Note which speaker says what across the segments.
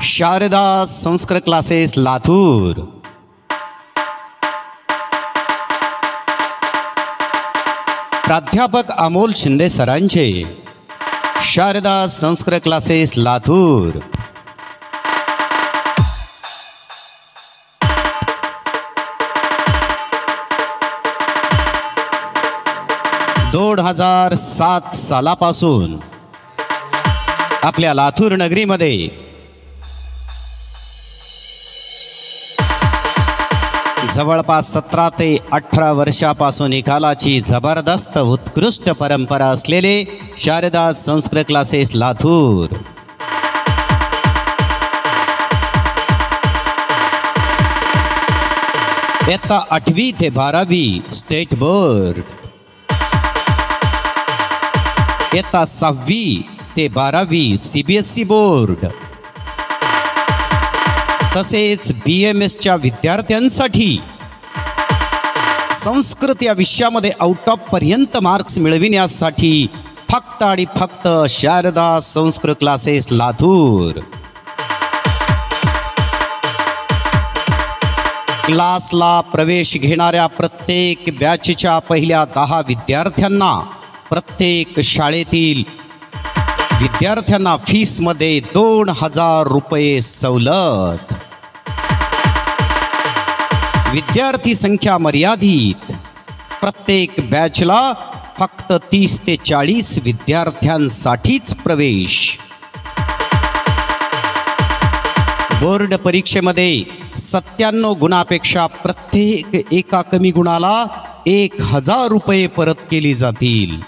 Speaker 1: Sharda Sanskrit classes Latur. प्राध्यापक Amol Shinde सरांचे Sharda Sanskrit classes Latur. दोन 2007 सालापासून आपल्या लातूर नगरीमध्ये जवळपास 17 ते 18 वर्षापासून निकालाची जबरदस्त उत्कृष्ट परंपरा असलेले शारदा संस्कृत क्लासेस लातूर। इयत्ता 8वी ते 12वी स्टेट बोर्ड, इयत्ता 6वी ते 12वी CBSE बोर्ड, तसेच BMSच्या विद्यार्थ्यांसाठी संस्कृत या विषयामध्ये आउट ऑफ पर्यंत मार्क्स मिळविण्यासाठी फक्त आणि फक्त शारदा संस्कृत क्लासेस लातूर। क्लासला प्रवेश घेणाऱ्या प्रत्येक बॅचच्या पहिल्या 10 विद्यार्थ्यांना प्रत्येक शाळेतील विद्यार्थ्यांना फीसमध्ये 2000 रुपये सवलत। विद्यार्थी संख्या मर्यादित, प्रत्येक बॅचला फक्त 30 ते 40 विद्यार्थ्यांसाठीच प्रवेश। बोर्ड परीक्षेमध्ये 97 गुणापेक्षा प्रत्येक एका कमी गुणाला 1000 रुपये परत केली जातील।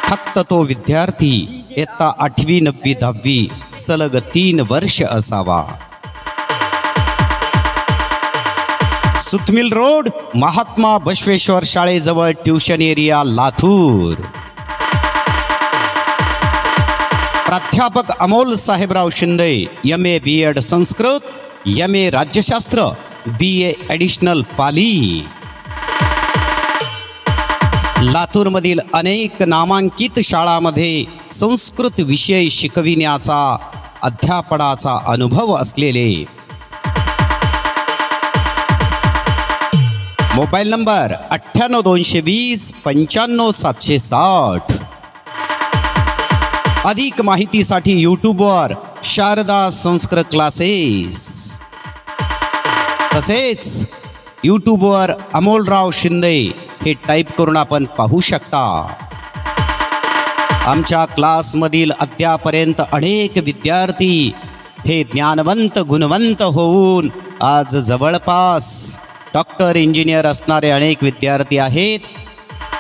Speaker 1: फक्त तो विद्यार्थी इयत्ता 8वी 9वी 10वी सलग 3 वर्ष असावा। सुतमिल रोड, महात्मा बसवेश्वर शाळेजवळ ट्यूशन एरिया लातूर। प्राध्यापक Amol Sahebrao Shinde MA B.Ed Sanskrit, MA राज्यशास्त्र, BA ॲडिशनल पाली। लातूरमधील अनेक नामांकित शाळांमध्ये संस्कृत विषय शिकविण्याचा अध्यापनाचा अनुभव असलेले। Mobile number 98 220 95 760। अधिक माहितीसाठी यूट्यूबवर शारदा संस्कृत क्लासेस, तसेच यूट्यूबवर अमोलराव शिंदे हे टाईप करून आपण पाहू शकता। आमच्या क्लासमधील अद्यापर्यंत अनेक विद्यार्थी हे ज्ञानवंत गुणवंत होऊन आज जवळपास डॉक्टर इंजिनियर असणारे अनेक विद्यार्थी आहेत।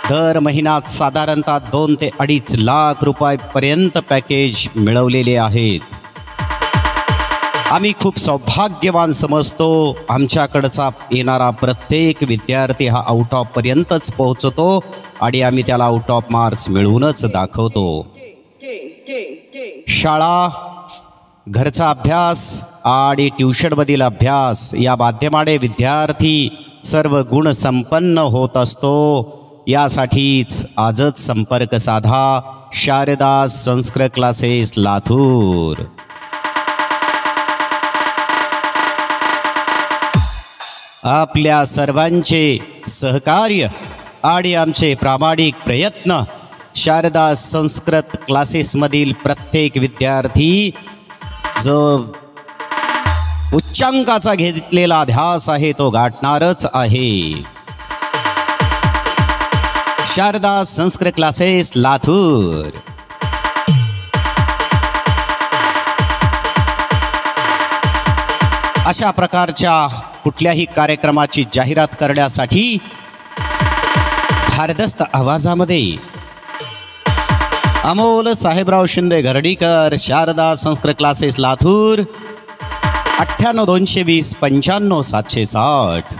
Speaker 1: दर महिन्यात साधारणतः 2 ते 2.5 लाख रुपयापर्यंत पॅकेज मिळवलेले आहेत। आम्ही खूप सौभाग्यवान समजतो, आमच्याकडचा येणारा प्रत्येक विद्यार्थी हा आउट ऑफ पर्यंतच पोहोचतो आणि आम्ही त्याला आउट ऑफ मार्क्स मिळवूनच दाखवतो। शाळा, घरचा अभ्यास आणि ट्यूशनमधील अभ्यास या माध्यमाने विद्यार्थी सर्व गुण संपन्न होत असतो। यासाठीच आजच संपर्क साधा शारदा संस्कृत क्लासेस लातूर। आपल्या सर्वांचे सहकार्य आणि आमचे प्रामाणिक प्रयत्न शारदा संस्कृत क्लासेसमधील प्रत्येक विद्यार्थी जो उच्चांकाचा घेतलेला ध्यास आहे तो गाठणारच आहे। शारदा संस्कृत क्लासेस लातूर। अशा प्रकारच्या कुठल्याही कार्यक्रमाची जाहिरात करण्यासाठी भारदस्त आवाजामध्ये अमोल साहेबराव शिंदे घरडीकर, शारदा संस्कृत क्लासेस लातूर, 98 220 95 760।